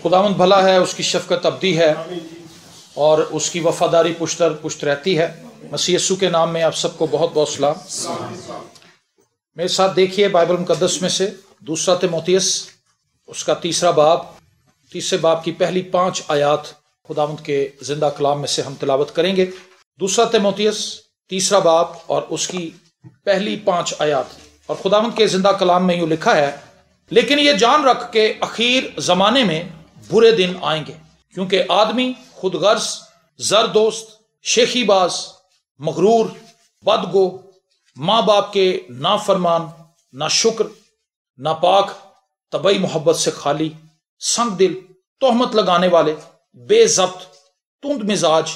خداوند بھلا ہے، اس کی شفقت ابدی ہے اور اس کی وفاداری پشت در پشت رہتی ہے۔ مسیح یسوع کے نام میں آپ سب کو بہت بہت سلام۔ میرے ساتھ دیکھیے بائبل مقدس میں سے دوسرا تیموتھیوس اس کا تیسرے باب کی پہلی 5 آیات خداوند کے زندہ کلام میں سے ہم تلاوت کریں گے۔ دوسرا تیموتھیوس تیسرا باب اور اس کی پہلی 5 آیات، اور خداوند کے زندہ کلام میں یوں لکھا ہے: لیکن یہ جان رکھ کہ اخیر زمانے میں برے دن آئیں گے، کیونکہ آدمی خود غرض، زر دوست، شیخی باز، مغرور، بدگو، ماں باپ کے نافرمان، ناشکر، ناپاک، طبعی محبت سے خالی، سنگ دل، تہمت لگانے والے، بے ضبط، تند مزاج،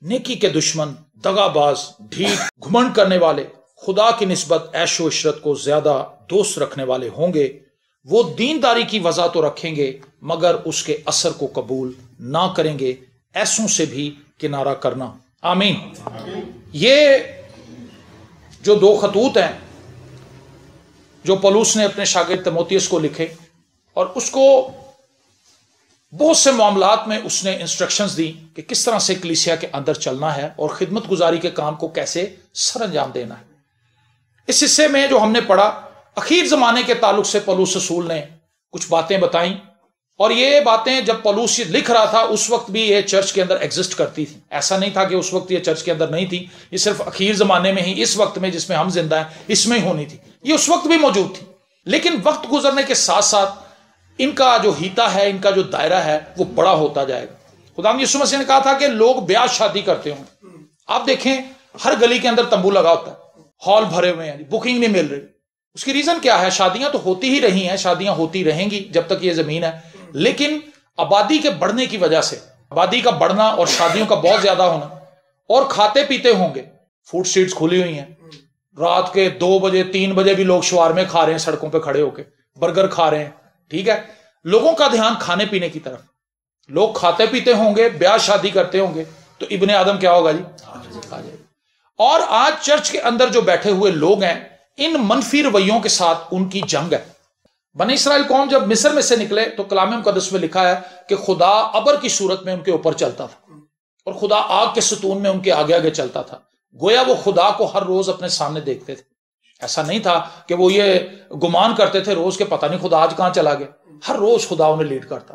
نیکی کے دشمن، دغا باز، ڈھیٹ، گھمنڈ کرنے والے، خدا کی نسبت عیش و عشرت کو زیادہ دوست رکھنے والے ہوں گے۔ وہ دینداری کی وضع تو رکھیں گے مگر اس کے اثر کو قبول نہ کریں گے، ایسوں سے بھی کنارہ کرنا۔ آمین۔ یہ جو 2 خطوط ہیں جو پولس نے اپنے شاگرد تیموتھیوس کو لکھے، اور اس کو بہت سے معاملات میں اس نے انسٹرکشنز دی کہ کس طرح سے کلیسیا کے اندر چلنا ہے اور خدمت گزاری کے کام کو کیسے سر انجام دینا ہے۔ اس حصے میں جو ہم نے پڑھا، اخیر زمانے کے تعلق سے پولس رسول نے کچھ باتیں بتائیں، اور یہ باتیں جب پولس لکھ رہا تھا اس وقت بھی یہ چرچ کے اندر ایگزسٹ کرتی تھی۔ ایسا نہیں تھا کہ اس وقت یہ چرچ کے اندر نہیں تھی، یہ صرف اخیر زمانے میں ہی، اس وقت میں جس میں ہم زندہ ہیں اس میں ہی ہونی تھی۔ یہ اس وقت بھی موجود تھی، لیکن وقت گزرنے کے ساتھ ساتھ ان کا جو ہیتا ہے، ان کا جو دائرہ ہے وہ بڑا ہوتا جائے گا۔ خداوند یسوع مسیح نے کہا تھا کہ لوگ بیاہ شادی کرتے ہوں۔ آپ دیکھیں ہر گلی کے اندر تمبو لگا ہوتا ہے، ہال بھرے ہوئے ہیں، بکنگ نہیں مل رہی۔ اس کی ریزن کیا ہے؟ شادیاں تو ہوتی ہی رہی ہیں، شادیاں ہوتی رہیں گی جب تک یہ زمین ہے، لیکن آبادی کے بڑھنے کی وجہ سے، آبادی کا بڑھنا اور شادیوں کا بہت زیادہ ہونا، اور کھاتے پیتے ہوں گے، فوڈ اسٹریٹس کھلی ہوئی ہیں، رات کے 2 بجے 3 بجے بھی لوگ شوارمے کھا رہے ہیں سڑکوں پہ کھڑے ہو کے، برگر کھا رہے ہیں، ٹھیک ہے۔ لوگوں کا دھیان کھانے پینے کی طرف، لوگ کھاتے پیتے ہوں گے، بیاہ شادی کرتے ہوں گے، تو ابن آدم کیا ہوگا جی؟ آ جائے گا۔ اور آج چرچ کے اندر جو بیٹھے ہوئے لوگ ہیں، ان منفی رویوں کے ساتھ ان کی جنگ ہے۔ بنی اسرائیل قوم جب مصر میں سے نکلے تو کلام مقدس میں لکھا ہے کہ خدا ابر کی صورت میں ان کے اوپر چلتا تھا، اور خدا آگ کے ستون میں ان کے آگے آگے چلتا تھا، گویا وہ خدا کو ہر روز اپنے سامنے دیکھتے تھے۔ ایسا نہیں تھا کہ وہ یہ گمان کرتے تھے روز کے پتہ نہیں خدا آج کہاں چلا گیا، ہر روز خدا انہیں لیڈ کرتا،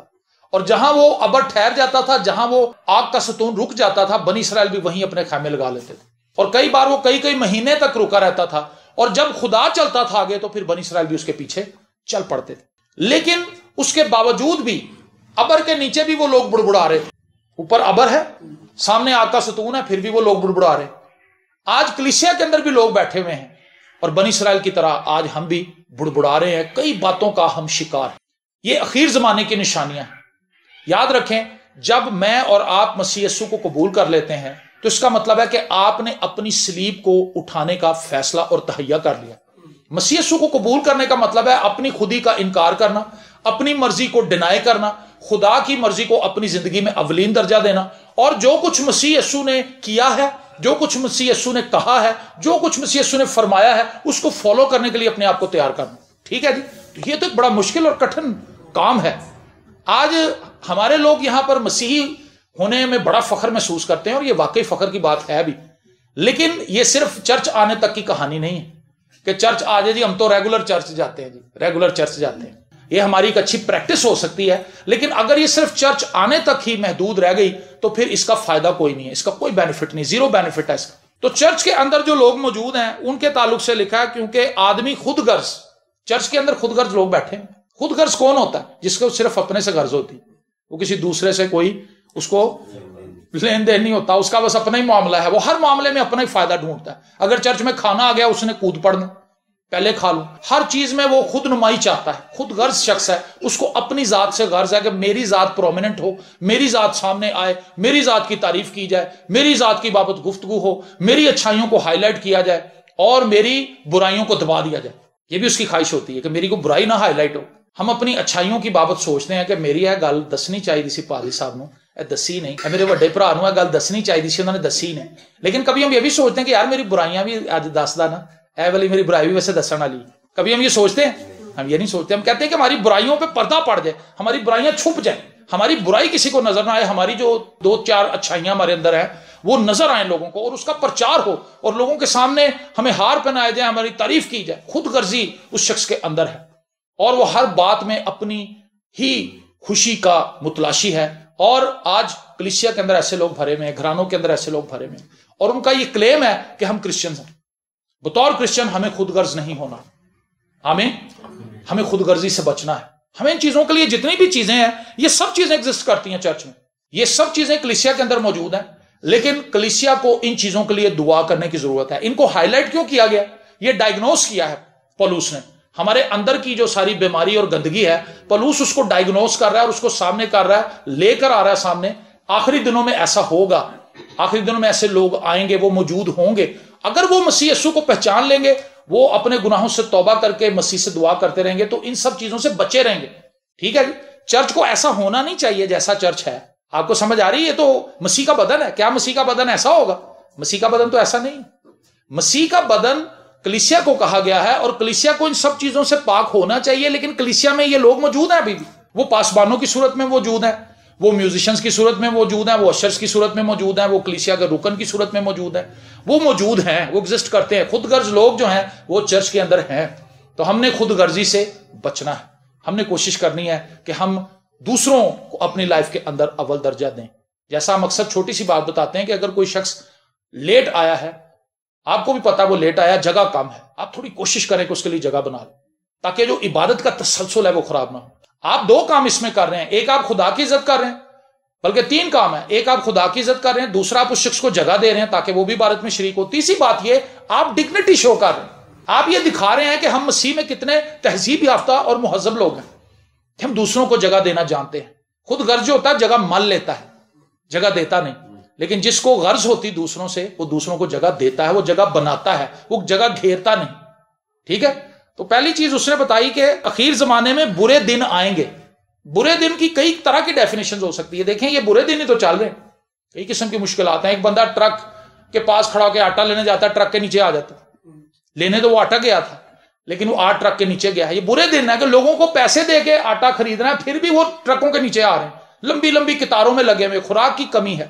اور جہاں وہ ابر ٹھہر جاتا تھا، جہاں وہ آگ کا ستون رک جاتا تھا، بنی اسرائیل بھی وہیں اپنے خیمے لگا لیتے تھے، اور کئی بار وہ کئی مہینے تک رکا رہتا تھا، اور جب خدا چلتا تھا آگے تو پھر بنی اسرائیل بھی اس کے پیچھے چل پڑتے تھے۔ لیکن اس کے باوجود بھی ابر کے نیچے بھی وہ لوگ بڑبڑا رہے تھے۔ اوپر ابر ہے، سامنے آگ کا ستون ہے، پھر بھی وہ لوگ بڑبڑا رہے۔ آج کلیسیا کے اندر بھی لوگ بیٹھے ہوئے ہیں، اور بنی اسرائیل کی طرح آج ہم بھی بڑبڑا رہے ہیں، کئی باتوں کا ہم شکار ہیں۔ یہ اخیر زمانے کی نشانیاں ہیں۔ یاد رکھیں، جب میں اور آپ مسیح یسوع کو قبول کر لیتے ہیں تو اس کا مطلب ہے کہ آپ نے اپنی صلیب کو اٹھانے کا فیصلہ اور تہیہ کر لیا۔ مسیح یسوع کو قبول کرنے کا مطلب ہے اپنی خودی کا انکار کرنا، اپنی مرضی کو ڈینائی کرنا، خدا کی مرضی کو اپنی زندگی میں اولین درجہ دینا، اور جو کچھ مسیح یسوع نے کیا ہے، جو کچھ مسیح یسوع نے کہا ہے، جو کچھ مسیح یسوع نے فرمایا ہے، اس کو فالو کرنے کے لیے اپنے آپ کو تیار کرنا۔ ٹھیک ہے جی؟ تو یہ تو ایک بڑا مشکل اور کٹھن کام ہے۔ آج ہمارے لوگ یہاں پر مسیحی ہونے میں بڑا فخر محسوس کرتے ہیں، اور یہ واقعی فخر کی بات ہے بھی، لیکن یہ صرف چرچ آنے تک کی کہانی نہیں ہے کہ چرچ آ جائے جی ہم تو ریگولر چرچ جاتے ہیں، جی ریگولر چرچ جاتے ہیں۔ یہ ہماری ایک اچھی پریکٹس ہو سکتی ہے، لیکن اگر یہ صرف چرچ آنے تک ہی محدود رہ گئی تو پھر اس کا فائدہ کوئی نہیں ہے، اس کا کوئی بینیفٹ نہیں، زیرو بینیفٹ ہے اس کا۔ تو چرچ کے اندر جو لوگ موجود ہیں ان کے تعلق سے لکھا ہے، کیونکہ آدمی خود غرض، چرچ کے اندر خود غرض لوگ بیٹھے ہیں۔ خود غرض کون ہوتا ہے؟ جس کو صرف اپنے سے غرض ہوتی، وہ کسی دوسرے سے کوئی اس کو لین دین نہیں ہوتا، اس کا بس اپنا ہی معاملہ ہے، وہ ہر معاملے میں اپنا ہی فائدہ ڈھونڈتا ہے۔ اگر چرچ میں کھانا آ گیا اس نے کود پڑنا، پہلے کھا لوں۔ ہر چیز میں وہ خود نمائی چاہتا ہے، خود غرض شخص ہے، اس کو اپنی ذات سے غرض ہے کہ میری ذات پرومیننٹ ہو، میری ذات سامنے آئے، میری ذات کی تعریف کی جائے، میری ذات کی بابت گفتگو ہو، میری اچھائیوں کو ہائی لائٹ کیا جائے اور میری برائیوں کو دبا دیا جائے۔ یہ بھی اس کی خواہش ہوتی ہے کہ میری کو برائی نہ ہائی لائٹ ہو۔ ہم اپنی اچھائیوں کی بابت سوچتے ہیں کہ میری ہے گل دسنی چاہیے سی پادری صاحب نو، دسی نہیں، میرے وڈے بھرا نو گل دسنی چاہیے سی، انہوں نے دسی نہیں۔ لیکن کبھی ہم یہ بھی سوچتے ہیں کہ یار میری برائیاں بھی اج دسدا نا، اے والی میری برائی بھی ویسے دسن والی۔ کبھی ہم یہ سوچتے ہیں؟ ہم یہ نہیں سوچتے، ہم کہتے ہیں کہ ہماری برائیوں پہ پردہ پڑ جائے، ہماری برائیاں چھپ جائیں، ہماری برائی کسی کو نظر نہ آئے, ہماری جو 2-4 اچھائیاں ہمارے اندر ہیں وہ نظر آئیں لوگوں کو, اور اس کا پرچار ہو, اور لوگوں کے سامنے ہمیں ہار پہنائے جائے, ہماری تعریف کی جائے. خود غرضی اس شخص کے اندر ہے, اور وہ ہر بات میں اپنی ہی خوشی کا متلاشی ہے. اور آج کلیسیا کے اندر ایسے لوگ بھرے ہوئے ہیں, گھرانوں کے اندر ایسے لوگ بھرے ہوئے ہیں, اور ان کا یہ کلیم ہے کہ ہم کرسچنز ہیں. بطور کرسچن ہمیں خود غرض نہیں ہونا, ہمیں خود غرضی سے بچنا ہے. ہمیں ان چیزوں کے لیے جتنی بھی چیزیں ہیں, یہ سب چیزیں ایگزسٹ کرتی ہیں چرچ میں, یہ سب چیزیں کلیسیا کے اندر موجود ہیں, لیکن کلیسیا کو ان چیزوں کے لیے دعا کرنے کی ضرورت ہے. ان کو ہائی لائٹ کیوں کیا گیا؟ یہ ڈائگنوز کیا ہے پولوس نے. ہمارے اندر کی جو ساری بیماری اور گندگی ہے, پولوس اس کو ڈائگنوز کر رہا ہے اور اس کو سامنے کر رہا ہے, لے کر آ رہا ہے سامنے. آخری دنوں میں ایسا ہوگا, آخری دنوں میں ایسے لوگ آئیں گے, وہ موجود ہوں گے. اگر وہ مسیح یسوع کو پہچان لیں گے, وہ اپنے گناہوں سے توبہ کر کے مسیح سے دعا کرتے رہیں گے, تو ان سب چیزوں سے بچے رہیں گے. ٹھیک ہے جی. چرچ کو ایسا ہونا نہیں چاہیے جیسا چرچ ہے. آپ کو سمجھ آ رہی ہے؟ یہ تو مسیح کا بدن ہے. کیا مسیح کا بدن ایسا ہوگا؟ مسیح کا بدن تو ایسا نہیں. مسیح کا بدن کلیسیا کو کہا گیا ہے, اور کلیسیا کو ان سب چیزوں سے پاک ہونا چاہیے. لیکن کلیسیا میں یہ لوگ موجود ہیں ابھی بھی. وہ پاسبانوں کی صورت میں موجود ہیں, وہ میوزیشنز کی صورت میں موجود ہیں, وہ اشرز کی صورت میں موجود ہیں, وہ کلیسیا کے رکن کی صورت میں موجود ہیں. وہ موجود ہیں, وہ ایگزسٹ کرتے ہیں. خود غرض لوگ جو ہیں وہ چرچ کے اندر ہیں. تو ہم نے خود غرضی سے بچنا ہے. ہم نے کوشش کرنی ہے کہ ہم دوسروں کو اپنی لائف کے اندر اول درجہ دیں. جیسا ہم اکثر چھوٹی سی بات بتاتے ہیں کہ اگر کوئی شخص لیٹ آیا ہے, آپ کو بھی پتا وہ لیٹ آیا, جگہ کم ہے, آپ تھوڑی کوشش کریں کہ اس کے لیے جگہ بنا لیں, تاکہ جو عبادت کا تسلسل ہے وہ خراب نہ ہو. آپ 2 کام اس میں کر رہے ہیں. ایک, آپ خدا کی عزت کر رہے ہیں, بلکہ 3 کام ہے. ایک, آپ خدا کی عزت کر رہے ہیں. دوسرا, آپ اس شخص کو جگہ دے رہے ہیں تاکہ وہ بھی عبادت میں شریک ہو. تیسری بات یہ, آپ ڈگنیٹی شو کر رہے ہیں. آپ یہ دکھا رہے ہیں کہ ہم مسیح میں کتنے تہذیب یافتہ اور مہذب لوگ ہیں, کہ ہم دوسروں کو جگہ دینا جانتے ہیں. خود غرض جو ہوتا ہے جگہ مل لیتا ہے, جگہ دیتا نہیں. لیکن جس کو غرض ہوتی دوسروں سے, وہ دوسروں کو جگہ دیتا ہے, وہ جگہ بناتا ہے, وہ جگہ گھیرتا نہیں. ٹھیک ہے. تو پہلی چیز اس نے بتائی کہ اخیر زمانے میں برے دن آئیں گے. برے دن کی کئی طرح کی ڈیفینیشن ہو سکتی ہے. دیکھیں, یہ برے دن ہی تو چل رہے ہیں. کئی قسم کی مشکلات ہیں. ایک بندہ ٹرک کے پاس کھڑا ہو کے آٹا لینے جاتا ہے, ٹرک کے نیچے آ جاتا ہے. لینے تو وہ آٹا گیا تھا, لیکن وہ آٹھ ٹرک کے نیچے گیا ہے. یہ برے دن ہے کہ لوگوں کو پیسے دے کے آٹا خریدنا ہے, پھر بھی وہ ٹرکوں کے نیچے آ رہے ہیں, لمبی لمبی قطاروں میں لگے ہوئے. خوراک کی کمی ہے,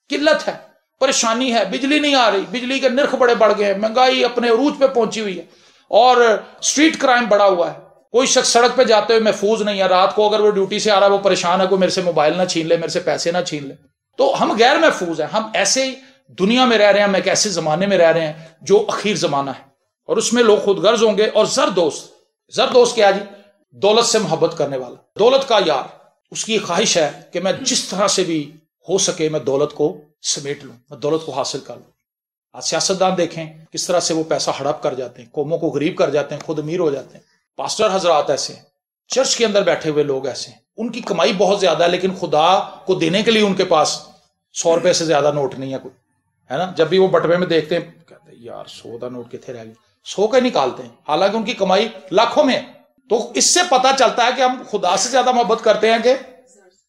قلت ہے, پریشانی ہے, بجلی نہیں آ رہی, بجلی کے نرخ بڑے بڑھ گئے ہیں, مہنگائی اپنے عروج پہ پہنچی ہوئی ہے, اور اسٹریٹ کرائم بڑا ہوا ہے. کوئی شخص سڑک پہ جاتے ہوئے محفوظ نہیں ہے. رات کو اگر وہ ڈیوٹی سے آ رہا ہے, وہ پریشان ہے, کوئی میرے سے موبائل نہ چھین لے, میرے سے پیسے نہ چھین لے. تو ہم غیر محفوظ ہیں. ہم ایسے دنیا میں رہ رہے ہیں, ہم ایک ایسے زمانے میں رہ رہے ہیں جو اخیر زمانہ ہے, اور اس میں لوگ خود غرض ہوں گے. اور زر دوست کیا جی؟ دولت سے محبت کرنے والا, دولت کا یار. اس کی خواہش ہے کہ میں جس طرح سے بھی ہو سکے میں دولت کو سمیٹ لوں, میں دولت کو حاصل کر لوں. آج سیاستدان دیکھیں کس طرح سے وہ پیسہ ہڑپ کر جاتے ہیں, قوموں کو غریب کر جاتے ہیں, خود امیر ہو جاتے ہیں. پاسٹر حضرات ایسے ہیں, چرچ کے اندر بیٹھے ہوئے لوگ ایسے ہیں, ان کی کمائی بہت زیادہ ہے, لیکن خدا کو دینے کے لیے ان کے پاس 100 روپے سے زیادہ نوٹ نہیں ہے کوئی, ہے نا. جب بھی وہ بٹوے میں دیکھتے ہیں کہتے ہیں یار 100 کا نوٹ کتنے رہ گئے, 100 کا نکالتے ہیں, حالانکہ ان کی کمائی لاکھوں میں. تو اس سے پتا چلتا ہے کہ ہم خدا سے زیادہ محبت کرتے ہیں کہ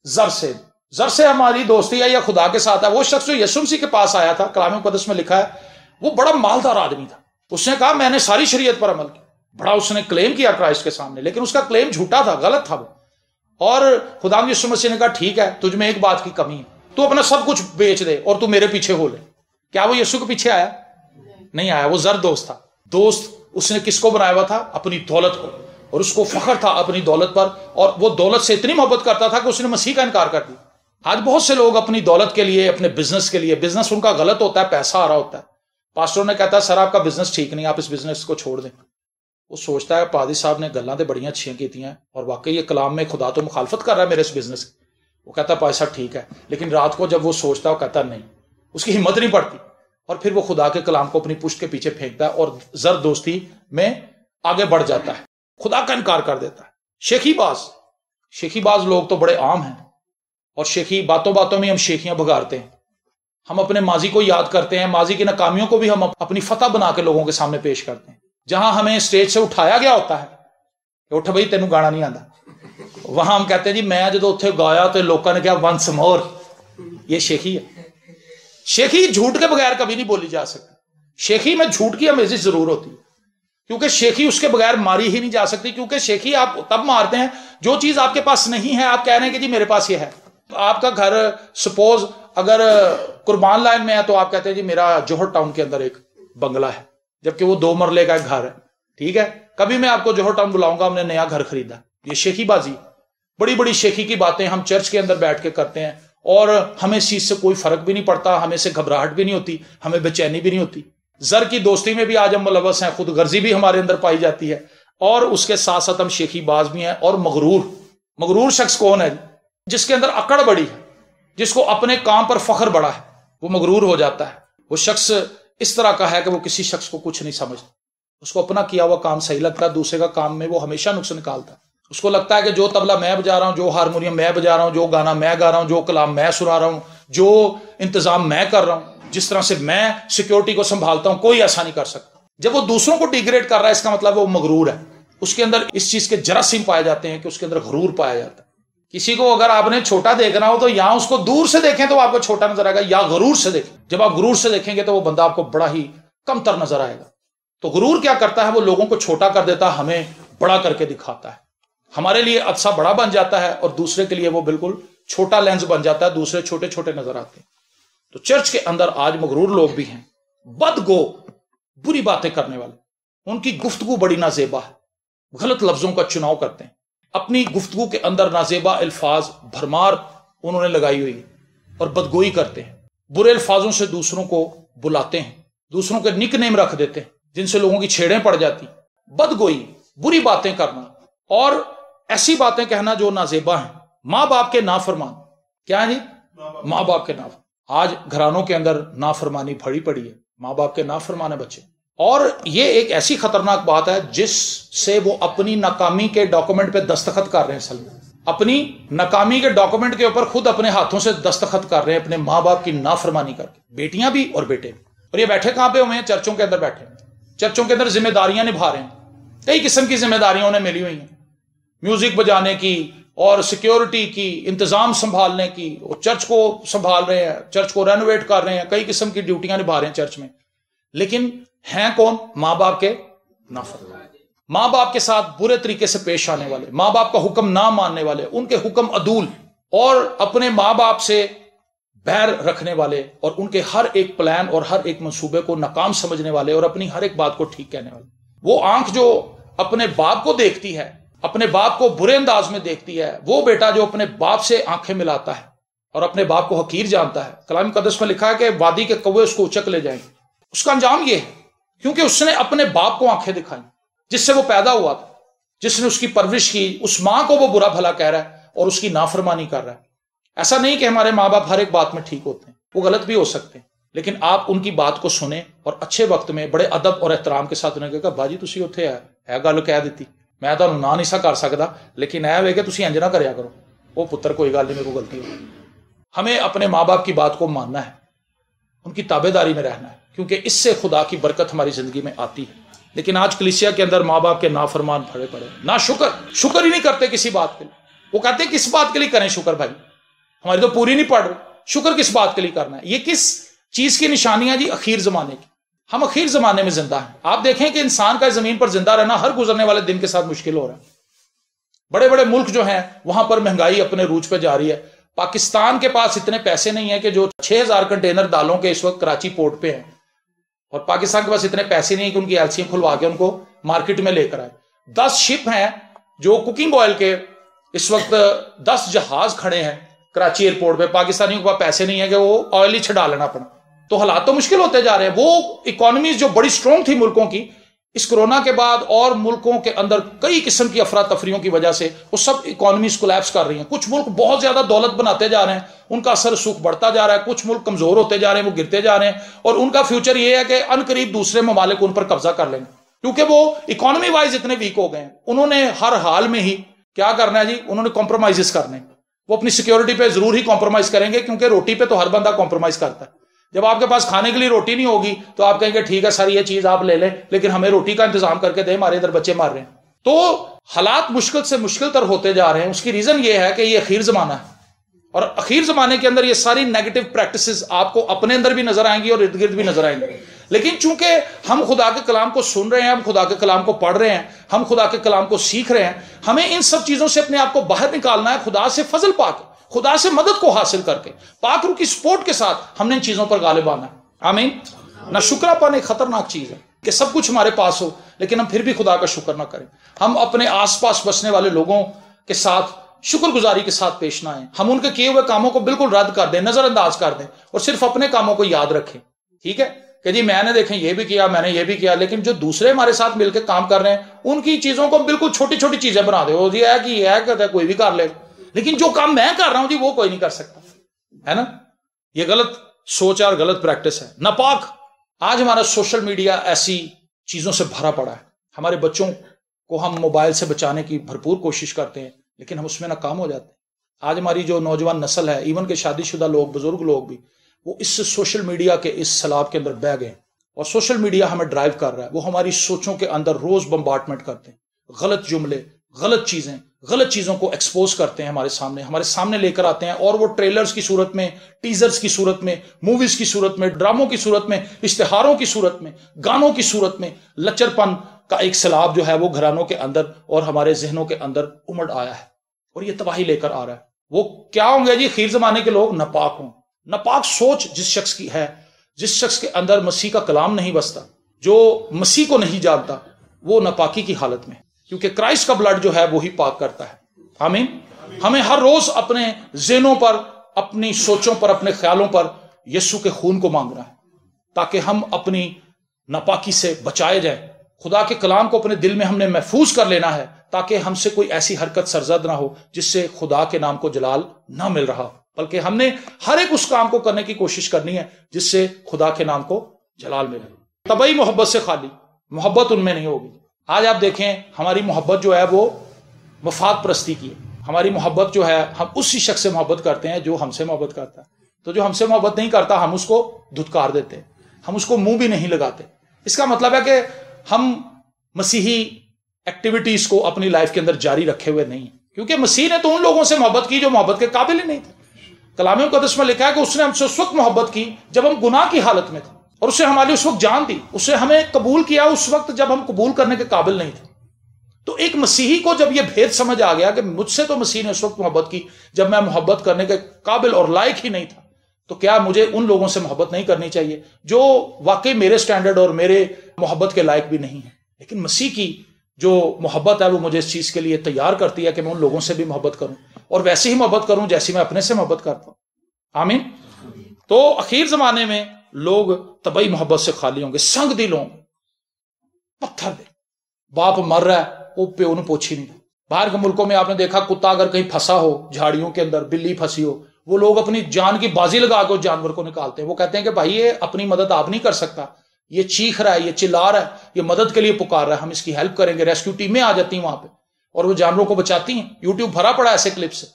زر سے ہماری دوستی ہے یا خدا کے ساتھ ہے. وہ شخص جو یسوع مسیح کے پاس آیا تھا, کلام مقدس میں لکھا ہے, وہ بڑا مالدار آدمی تھا. اس نے کہا میں نے ساری شریعت پر عمل کیا. بڑا اس نے کلیم کیا کرائسٹ کے سامنے, لیکن اس کا کلیم جھوٹا تھا, غلط تھا وہ. اور خدا یسوع مسیح نے کہا ٹھیک ہے, تجھ میں ایک بات کی کمی ہے, تو اپنا سب کچھ بیچ دے اور تو میرے پیچھے ہو لے. کیا وہ یسوع کے پیچھے آیا؟ نہیں آیا. وہ زر دوست تھا. دوست اس نے کس کو بنایا ہوا تھا؟ اپنی دولت کو, اور اس کو فخر تھا اپنی دولت پر, اور وہ دولت سے اتنی محبت کرتا تھا کہ اس نے مسیح کا انکار کر دیا. آج بہت سے لوگ اپنی دولت کے لیے, اپنے بزنس کے لیے, بزنس ان کا غلط ہوتا ہے, پیسہ آ رہا ہوتا ہے, پاسٹر نے کہتا ہے سر آپ کا بزنس ٹھیک نہیں, آپ اس بزنس کو چھوڑ دیں. وہ سوچتا ہے پادری صاحب نے گلاں تے بڑیاں اچھیاں کیتی ہیں, اور واقعی یہ کلام میں خدا تو مخالفت کر رہا ہے میرے اس بزنس کی. وہ کہتا ہے پادری صاحب ٹھیک ہے, لیکن رات کو جب وہ سوچتا ہے وہ کہتا نہیں, اس کی ہمت نہیں پڑتی, اور پھر وہ خدا کے کلام کو اپنی پشت کے پیچھے پھینکتا ہے اور زر دوستی میں آگے بڑھ جاتا ہے, خدا کا انکار کر دیتا ہے. شیخی باز لوگ تو بڑے عام ہیں, اور شیخی باتوں باتوں میں ہم شیخیاں بگاڑتے ہیں. ہم اپنے ماضی کو یاد کرتے ہیں, ماضی کی ناکامیوں کو بھی ہم اپنی فتح بنا کے لوگوں کے سامنے پیش کرتے ہیں. جہاں ہمیں اسٹیج سے اٹھایا گیا ہوتا ہے کہ اٹھ بھائی تینوں گانا نہیں آتا, وہاں ہم کہتے ہیں جی میں جدو اتنے گایا تو لوگوں نے کہا ونس مور. یہ شیخی ہے. شیخی جھوٹ کے بغیر کبھی نہیں بولی جا سکتی. شیخی میں جھوٹ کی آمیزش ضرور ہوتی ہے, کیونکہ شیخی اس کے بغیر ماری ہی نہیں جا سکتی، کیونکہ شیخی آپ تب مارتے ہیں جو چیز آپ کے پاس نہیں ہے، آپ کہہ رہے ہیں کہ جی میرے پاس یہ ہے. آپ کا گھر سپوز اگر قربان لائن میں ہے تو آپ کہتے ہیں جی میرا جوہر ٹاؤن کے اندر ایک بنگلہ ہے، جبکہ وہ 2 مرلے کا ایک گھر ہے. ٹھیک ہے، کبھی میں آپ کو جوہر ٹاؤن بلاؤں گا، ہم نے نیا گھر خریدا. یہ شیخی بازی، بڑی بڑی شیخی کی باتیں ہم چرچ کے اندر بیٹھ کے کرتے ہیں، اور ہمیں اس چیز سے کوئی فرق بھی نہیں پڑتا، ہمیں سے گھبراہٹ بھی نہیں ہوتی، ہمیں بے چینی بھی نہیں ہوتی. زر کی دوستی میں بھی آج ہم ملوث ہیں، خود غرضی بھی ہمارے اندر پائی جاتی ہے، اور اس کے ساتھ ساتھ ہم شیخی باز بھی ہیں. اور مغرور شخص کون ہے؟ جس کے اندر اکڑ بڑی ہے، جس کو اپنے کام پر فخر بڑا ہے، وہ مغرور ہو جاتا ہے. وہ شخص اس طرح کا ہے کہ وہ کسی شخص کو کچھ نہیں سمجھتا، اس کو اپنا کیا ہوا کام صحیح لگتا ہے، دوسرے کا کام میں وہ ہمیشہ نقص نکالتا ہے. اس کو لگتا ہے کہ جو طبلہ میں بجا رہا ہوں، جو ہارمونیم میں بجا رہا ہوں، جو گانا میں گا رہا ہوں، جو کلام میں سنا رہا ہوں، جو انتظام میں کر رہا ہوں، جس طرح سے میں سیکیورٹی کو سنبھالتا ہوں، کوئی ایسا نہیں کر سکتا. جب وہ دوسروں کو ڈیگریڈ کر رہا ہے، اس کا مطلب وہ مغرور ہے. اس کے اندر اس چیز کے جراثیم پائے جاتے ہیں کہ اس کے اندر غرور پایا جاتا ہے. کسی کو اگر آپ نے چھوٹا دیکھنا ہو تو یا اس کو دور سے دیکھیں تو آپ کو چھوٹا نظر آئے گا، یا غرور سے دیکھیں. جب آپ غرور سے دیکھیں گے تو وہ بندہ آپ کو بڑا ہی کم تر نظر آئے گا. تو غرور کیا کرتا ہے؟ وہ لوگوں کو چھوٹا کر دیتا ہے، ہمیں بڑا کر کے دکھاتا ہے. ہمارے لیے عدسہ بڑا بن جاتا ہے اور دوسرے کے لیے وہ بالکل چھوٹا لینز بن جاتا ہے، دوسرے چھوٹے چھوٹے نظر آتے ہیں. تو چرچ کے اندر آج مغرور لوگ بھی ہیں، بدگو، بری باتیں کرنے والے. ان کی گفتگو بڑی نازیبا ہے، غلط لفظوں کا چناؤ کرتے ہیں، اپنی گفتگو کے اندر نازیبا الفاظ بھرمار انہوں نے لگائی ہوئی اور بدگوئی کرتے ہیں. برے الفاظوں سے دوسروں کو بلاتے ہیں، دوسروں کے نک نیم رکھ دیتے ہیں جن سے لوگوں کی چھیڑیں پڑ جاتی. بدگوئی، بری باتیں کرنا اور ایسی باتیں کہنا جو نازیبا ہیں. ماں باپ کے نافرمان، کیا ہے جی؟ ماں باپ کے نافرمان. آج گھرانوں کے اندر نافرمانی بھری پڑی ہے، ماں باپ کے نافرمان ہیں بچے. اور یہ ایک ایسی خطرناک بات ہے جس سے وہ اپنی ناکامی کے ڈاکومنٹ پہ دستخط کر رہے ہیں. اصل میں اپنی ناکامی کے ڈاکومنٹ کے اوپر خود اپنے ہاتھوں سے دستخط کر رہے ہیں، اپنے ماں باپ کی نافرمانی کر کے، بیٹیاں بھی اور بیٹے بھی. اور یہ بیٹھے کہاں پہ ہوئے ہیں؟ چرچوں کے اندر بیٹھے ہیں. چرچوں کے اندر ذمہ داریاں نبھا رہے ہیں، کئی قسم کی ذمہ داریاں انہیں ملی ہوئی ہیں، میوزک بجانے کی اور سیکیورٹی کی، انتظام سنبھالنے کی. وہ چرچ کو سنبھال رہے ہیں، چرچ کو رینوویٹ کر رہے ہیں، کئی قسم کی ڈیوٹیاں نبھا رہے ہیں چرچ میں. لیکن ہیں کون؟ ماں باپ کے نافرمان، ماں باپ کے ساتھ برے طریقے سے پیش آنے والے، ماں باپ کا حکم نہ ماننے والے، ان کے حکم عدول، اور اپنے ماں باپ سے بیر رکھنے والے، اور ان کے ہر ایک پلان اور ہر ایک منصوبے کو ناکام سمجھنے والے، اور اپنی ہر ایک بات کو ٹھیک کہنے والے. وہ آنکھ جو اپنے باپ کو دیکھتی ہے، اپنے باپ کو برے انداز میں دیکھتی ہے، وہ بیٹا جو اپنے باپ سے آنکھیں ملاتا ہے اور اپنے باپ کو حقیر جانتا ہے، کلام مقدس میں لکھا ہے کہ وادی کے کوے اس کو اچک لے جائیں گے. اس کا انجام یہ ہے کیونکہ اس نے اپنے باپ کو آنکھیں دکھائیں جس سے وہ پیدا ہوا تھا، جس نے اس کی پرورش کی. اس ماں کو وہ برا بھلا کہہ رہا ہے اور اس کی نافرمانی کر رہا ہے. ایسا نہیں کہ ہمارے ماں باپ ہر ایک بات میں ٹھیک ہوتے ہیں، وہ غلط بھی ہو سکتے ہیں، لیکن آپ ان کی بات کو سنیں اور اچھے وقت میں بڑے ادب اور احترام کے ساتھ انہیں کہا باجی تسی اتھے ہے گل کہہ دیتی، میں تمہیں نہ نہیں سا کر سکتا، لیکن اے وے کہ تسی انج نہ کریا کرو. وہ پتر کوئی گل نہیں، میرے کو غلطی ہو. ہمیں اپنے ماں باپ کی بات کو ماننا ہے، ان کی تابع داری میں رہنا ہے، کیونکہ اس سے خدا کی برکت ہماری زندگی میں آتی ہے. لیکن آج کلیسیا کے اندر ماں باپ کے نافرمان پڑے پڑے، نہ شکر ہی نہیں کرتے کسی بات کے لیے. وہ کہتے ہیں کس بات کے لیے کریں شکر بھائی، ہماری تو پوری نہیں پڑ رہی، شکر کس بات کے لیے کرنا ہے؟ یہ کس چیز کی نشانی ہے جی؟ اخیر زمانے کی. ہم اخیر زمانے میں زندہ ہیں. آپ دیکھیں کہ انسان کا زمین پر زندہ رہنا ہر گزرنے والے دن کے ساتھ مشکل ہو رہا ہے. بڑے بڑے ملک جو ہیں وہاں پر مہنگائی اپنے روج پہ جاری ہے. پاکستان کے پاس اتنے پیسے نہیں ہیں کہ جو 6000 کنٹینر دالوں کے اس وقت کراچی پورٹ پہ ہیں، اور پاکستان کے پاس اتنے پیسے نہیں کہ ان کی ایلسیاں کھلوا کے ان کو مارکیٹ میں لے کر آئے. 10 شپ ہیں جو کوکنگ آئل کے، اس وقت 10 جہاز کھڑے ہیں کراچی ایئرپورٹ پہ. پاکستانیوں کے پاس پیسے نہیں ہیں کہ وہ آئل ہی چھڑا لینا اپنا. تو حالات تو مشکل ہوتے جا رہے ہیں. وہ اکانومیز جو بڑی سٹرونگ تھی ملکوں کی، اس کورونا کے بعد اور ملکوں کے اندر کئی قسم کی افراتفریوں کی وجہ سے وہ سب اکانومیز کولیپس کر رہی ہیں. کچھ ملک بہت زیادہ دولت بناتے جا رہے ہیں، ان کا اثر سوکھ بڑھتا جا رہا ہے. کچھ ملک کمزور ہوتے جا رہے ہیں، وہ گرتے جا رہے ہیں، اور ان کا فیوچر یہ ہے کہ ان قریب دوسرے ممالک ان پر قبضہ کر لیں گے، کیونکہ وہ اکانومی وائز اتنے ویک ہو گئے ہیں. انہوں نے ہر حال میں ہی کیا کرنا ہے جی؟ انہوں نے کمپرومائزز کرنے. وہ اپنی سیکیورٹی پہ ضرور ہی کمپرومائز کریں گے، کیونکہ روٹی پہ تو ہر بندہ کمپرومائز کرتا ہے. جب آپ کے پاس کھانے کے لیے روٹی نہیں ہوگی تو آپ کہیں گے ٹھیک ہے سر یہ چیز آپ لے لیں، لیکن ہمیں روٹی کا انتظام کر کے دیں، ہمارے ادھر بچے مار رہے ہیں. تو حالات مشکل سے مشکل تر ہوتے جا رہے ہیں. اس کی ریزن یہ ہے کہ یہ اخیر زمانہ ہے، اور اخیر زمانے کے اندر یہ ساری نیگیٹو پریکٹسز آپ کو اپنے اندر بھی نظر آئیں گی اور ارد گرد بھی نظر آئیں گی. لیکن چونکہ ہم خدا کے کلام کو سن رہے ہیں، ہم خدا کے کلام کو پڑھ رہے ہیں، ہم خدا کے کلام کو سیکھ رہے ہیں، ہمیں ان سب چیزوں سے اپنے آپ کو باہر نکالنا ہے، خدا سے فضل پا کے، خدا سے مدد کو حاصل کر کے، پاک روح کی سپورٹ کے ساتھ ہم نے ان چیزوں پر غالب آنا ہے۔ آمین۔ نہ شکراپن ایک خطرناک چیز ہے کہ سب کچھ ہمارے پاس ہو لیکن ہم پھر بھی خدا کا شکر نہ کریں۔ ہم اپنے آس پاس بسنے والے لوگوں کے ساتھ شکر گزاری کے ساتھ پیش نہ آئیں، ہم ان کے کیے ہوئے کاموں کو بالکل رد کر دیں، نظر انداز کر دیں، اور صرف اپنے کاموں کو یاد رکھیں۔ ٹھیک ہے کہ جی میں نے دیکھیں یہ بھی کیا، میں نے یہ بھی کیا، لیکن جو دوسرے ہمارے ساتھ مل کے کام کر رہے ہیں ان کی چیزوں کو بالکل چھوٹی چھوٹی چیزیں بنا دے، وہ جی ہے کہ یہ ہے کہتا ہے کوئی بھی کر لے، لیکن جو کام میں کر رہا ہوں جی وہ کوئی نہیں کر سکتا، ہے نا؟ یہ غلط سوچ اور غلط پریکٹس ہے۔ ناپاک آج ہمارا سوشل میڈیا ایسی چیزوں سے بھرا پڑا ہے، ہمارے بچوں کو ہم موبائل سے بچانے کی بھرپور کوشش کرتے ہیں لیکن ہم اس میں ناکام ہو جاتے ہیں۔ آج ہماری جو نوجوان نسل ہے، ایون کہ شادی شدہ لوگ، بزرگ لوگ بھی، وہ اس سوشل میڈیا کے اس سیلاب کے اندر بہ گئے، اور سوشل میڈیا ہمیں ڈرائیو کر رہا ہے، وہ ہماری سوچوں کے اندر روز بمبارٹمنٹ کرتے ہیں، غلط جملے، غلط چیزیں، غلط چیزوں کو ایکسپوز کرتے ہیں، ہمارے سامنے لے کر آتے ہیں، اور وہ ٹریلرز کی صورت میں، ٹیزرز کی صورت میں، موویز کی صورت میں، ڈراموں کی صورت میں، اشتہاروں کی صورت میں، گانوں کی صورت میں لچر پن کا ایک سیلاب جو ہے وہ گھرانوں کے اندر اور ہمارے ذہنوں کے اندر امڑ آیا ہے، اور یہ تباہی لے کر آ رہا ہے۔ وہ کیا ہوں گے جی؟ خیر زمانے کے لوگ ناپاک ہوں۔ ناپاک سوچ جس شخص کی ہے، جس شخص کے اندر مسیح کا کلام نہیں بستا، جو مسیح کو نہیں جانتا، وہ ناپاکی کی حالت میں، کیونکہ کرائسٹ کا بلڈ جو ہے وہی پاک کرتا ہے۔ آمین۔ ہمیں ہر روز اپنے ذہنوں پر، اپنی سوچوں پر، اپنے خیالوں پر یسوع کے خون کو مانگنا ہے تاکہ ہم اپنی ناپاکی سے بچائے جائیں۔ خدا کے کلام کو اپنے دل میں ہم نے محفوظ کر لینا ہے تاکہ ہم سے کوئی ایسی حرکت سرزد نہ ہو جس سے خدا کے نام کو جلال نہ مل رہا، بلکہ ہم نے ہر ایک اس کام کو کرنے کی کوشش کرنی ہے جس سے خدا کے نام کو جلال ملے۔ طبعی محبت سے خالی، محبت ان میں نہیں ہوگی۔ آج آپ دیکھیں ہماری محبت جو ہے وہ مفاد پرستی کی ہے، ہماری محبت جو ہے ہم اسی شخص سے محبت کرتے ہیں جو ہم سے محبت کرتا ہے، تو جو ہم سے محبت نہیں کرتا ہم اس کو دھتکار دیتے ہیں، ہم اس کو منہ بھی نہیں لگاتے۔ اس کا مطلب ہے کہ ہم مسیحی ایکٹیویٹیز کو اپنی لائف کے اندر جاری رکھے ہوئے نہیں ہیں، کیونکہ مسیح نے تو ان لوگوں سے محبت کی جو محبت کے قابل ہی نہیں تھے۔ کلام مقدس میں لکھا ہے کہ اس نے ہم سے اس وقت محبت کی جب ہم گناہ کی حالت میں تھے، اور اسے ہماری اس وقت جان دی، اسے ہمیں قبول کیا اس وقت جب ہم قبول کرنے کے قابل نہیں تھے۔ تو ایک مسیحی کو جب یہ بھید سمجھ آ گیا کہ مجھ سے تو مسیح نے اس وقت محبت کی جب میں محبت کرنے کے قابل اور لائق ہی نہیں تھا، تو کیا مجھے ان لوگوں سے محبت نہیں کرنی چاہیے جو واقعی میرے سٹینڈرڈ اور میرے محبت کے لائق بھی نہیں ہیں؟ لیکن مسیح کی جو محبت ہے وہ مجھے اس چیز کے لیے تیار کرتی ہے کہ میں ان لوگوں سے بھی محبت کروں، اور ویسے ہی محبت کروں جیسی میں اپنے سے محبت کرتا ہوں۔ آمین۔ تو اخیر زمانے میں لوگ طبعی محبت سے خالی ہوں گے، سنگ دل ہوں گے، پتھر دل۔ باپ مر رہا ہے وہ پیو نے پوچھی نہیں۔ باہر کے ملکوں میں آپ نے دیکھا کتا اگر کہیں پھنسا ہو جھاڑیوں کے اندر، بلی پھنسی ہو، وہ لوگ اپنی جان کی بازی لگا کے اس جانور کو نکالتے ہیں۔ وہ کہتے ہیں کہ بھائی یہ اپنی مدد آپ نہیں کر سکتا، یہ چیخ رہا ہے، یہ چلا رہا ہے، یہ مدد کے لیے پکار رہا ہے، ہم اس کی ہیلپ کریں گے۔ ریسکیو ٹیمیں آ جاتی ہیں وہاں پہ اور وہ جانوروں کو بچاتی ہیں۔ یوٹیوب بھرا پڑا ایسے کلپ سے،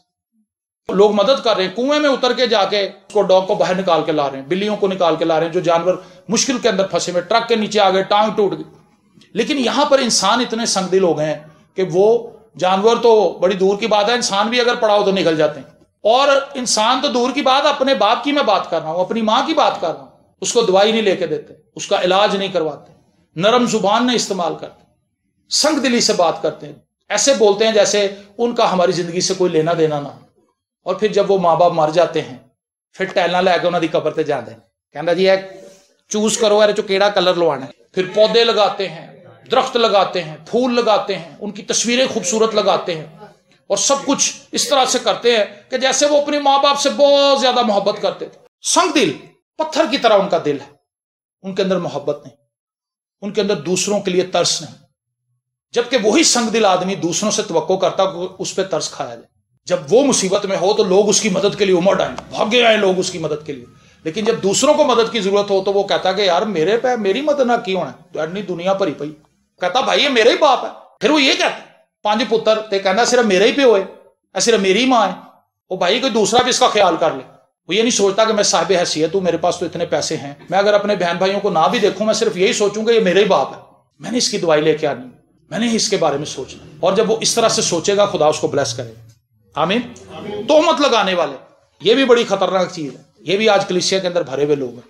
لوگ مدد کر رہے ہیں، کنویں میں اتر کے جا کے کو ڈاگ کو باہر نکال کے لا رہے ہیں، بلیوں کو نکال کے لا رہے ہیں، جو جانور مشکل کے اندر پھنسے ہوئے، ٹرک کے نیچے آ گئے، ٹانگ ٹوٹ گئی۔ لیکن یہاں پر انسان اتنے سنگ دل ہو گئے ہیں کہ وہ جانور تو بڑی دور کی بات ہے، انسان بھی اگر پڑا ہو تو نکل جاتے ہیں، اور انسان تو دور کی بات، اپنے باپ کی میں بات کر رہا ہوں، اپنی ماں کی بات کر رہا ہوں، اس کو دوائی نہیں لے کے دیتے، اس کا علاج نہیں کرواتے، نرم زبان نہیں استعمال کرتے، سنگ دلی سے بات کرتے ہیں، ایسے بولتے ہیں جیسے ان کا ہماری زندگی سے کوئی لینا دینا نہ ہو۔ اور پھر جب وہ ماں باپ مر جاتے ہیں پھر ٹیلنا لے کے انہوں دی قبر تے جاندے ہیں، کہندا جی چوز کرو اے چو کیڑا کلر لوانا ہے۔ پھر پودے لگاتے ہیں، درخت لگاتے ہیں، پھول لگاتے ہیں، ان کی تصویریں خوبصورت لگاتے ہیں، اور سب کچھ اس طرح سے کرتے ہیں کہ جیسے وہ اپنے ماں باپ سے بہت زیادہ محبت کرتے تھے۔ سنگ دل، پتھر کی طرح ان کا دل ہے، ان کے اندر محبت نہیں، ان کے اندر دوسروں کے لیے ترس نہیں، جبکہ وہی سنگ دل آدمی دوسروں سے توقع کرتا کہ اس پہ ترس کھایا جائے۔ جب وہ مصیبت میں ہو تو لوگ اس کی مدد کے لیے امڑ آئیں، بھاگے آئیں لوگ اس کی مدد کے لیے، لیکن جب دوسروں کو مدد کی ضرورت ہو تو وہ کہتا کہ یار میرے پہ میری مدد نہ کی ہونا ہے، اتنی دنیا بھری پئی، کہتا بھائی یہ میرا ہی باپ ہے۔ پھر وہ یہ کہتا 5 پتر تے کہنا صرف میرے ہی پہ ہوئے، صرف میری ماں ہے، وہ بھائی کوئی دوسرا بھی اس کا خیال کر لے۔ وہ یہ نہیں سوچتا کہ میں صاحب حیثیت ہوں، میرے پاس تو اتنے پیسے ہیں، میں اگر اپنے بہن بھائیوں کو نہ بھی دیکھوں میں صرف یہی سوچوں گا یہ میرا ہی باپ ہے، میں نے اس کی دوائی لے کے آنی، میں نے اس کے بارے میں سوچنا۔ اور جب وہ اس طرح سے سوچے گا خدا اس کو بلیس کرے۔ آمین۔ تہمت لگانے والے، یہ بھی بڑی خطرناک چیز ہے، یہ بھی آج کلیسیا کے اندر بھرے ہوئے لوگ ہیں۔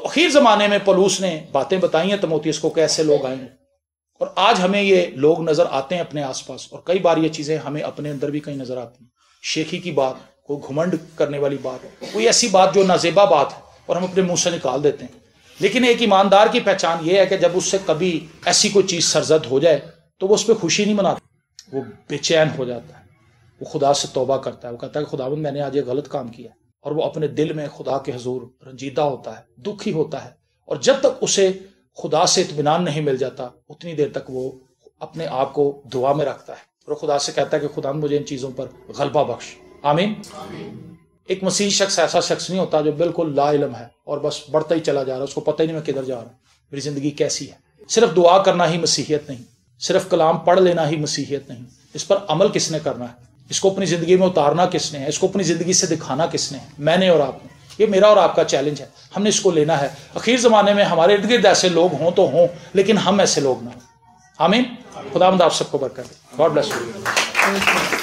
تو اخیر زمانے میں پولوس نے باتیں بتائی ہیں تیموتھیوس کو کہ ایسے لوگ آئیں گے، اور آج ہمیں یہ لوگ نظر آتے ہیں اپنے آس پاس، اور کئی بار یہ چیزیں ہمیں اپنے اندر بھی کہیں نظر آتی ہیں، شیخی کی بات، کوئی گھمنڈ کرنے والی بات، کوئی ایسی بات جو نازیبا بات ہے اور ہم اپنے منہ سے نکال دیتے ہیں۔ لیکن ایک ایماندار کی پہچان یہ ہے کہ جب اس سے کبھی ایسی کوئی چیز سرزد ہو جائے تو وہ اس پہ خوشی نہیں مناتا، وہ بے چین ہو جاتا ہے، وہ خدا سے توبہ کرتا ہے، وہ کہتا ہے کہ خداوند میں نے آج یہ غلط کام کیا، اور وہ اپنے دل میں خدا کے حضور رنجیدہ ہوتا ہے، دکھی ہوتا ہے، اور جب تک اسے خدا سے اطمینان نہیں مل جاتا اتنی دیر تک وہ اپنے آپ کو دعا میں رکھتا ہے، اور خدا سے کہتا ہے کہ خداوند مجھے ان چیزوں پر غلبہ بخش۔ آمین۔ ایک مسیحی شخص ایسا شخص نہیں ہوتا جو بالکل لا علم ہے اور بس بڑھتا ہی چلا جا رہا ہے، اس کو پتہ ہی نہیں میں کدھر جا رہا ہوں، میری زندگی کیسی ہے۔ صرف دعا کرنا ہی مسیحیت نہیں، صرف کلام پڑھ لینا ہی مسیحیت نہیں، اس پر عمل کس نے کرنا ہے، اس کو اپنی زندگی میں اتارنا کس نے ہے، اس کو اپنی زندگی سے دکھانا کس نے ہے، میں نے اور آپ نے۔ یہ میرا اور آپ کا چیلنج ہے، ہم نے اس کو لینا ہے۔ اخیر زمانے میں ہمارے ارد گرد ایسے لوگ ہوں تو ہوں، لیکن ہم ایسے لوگ نہ ہوں۔ آمین۔ خداوند آپ سب کو برکت دے۔ God bless you.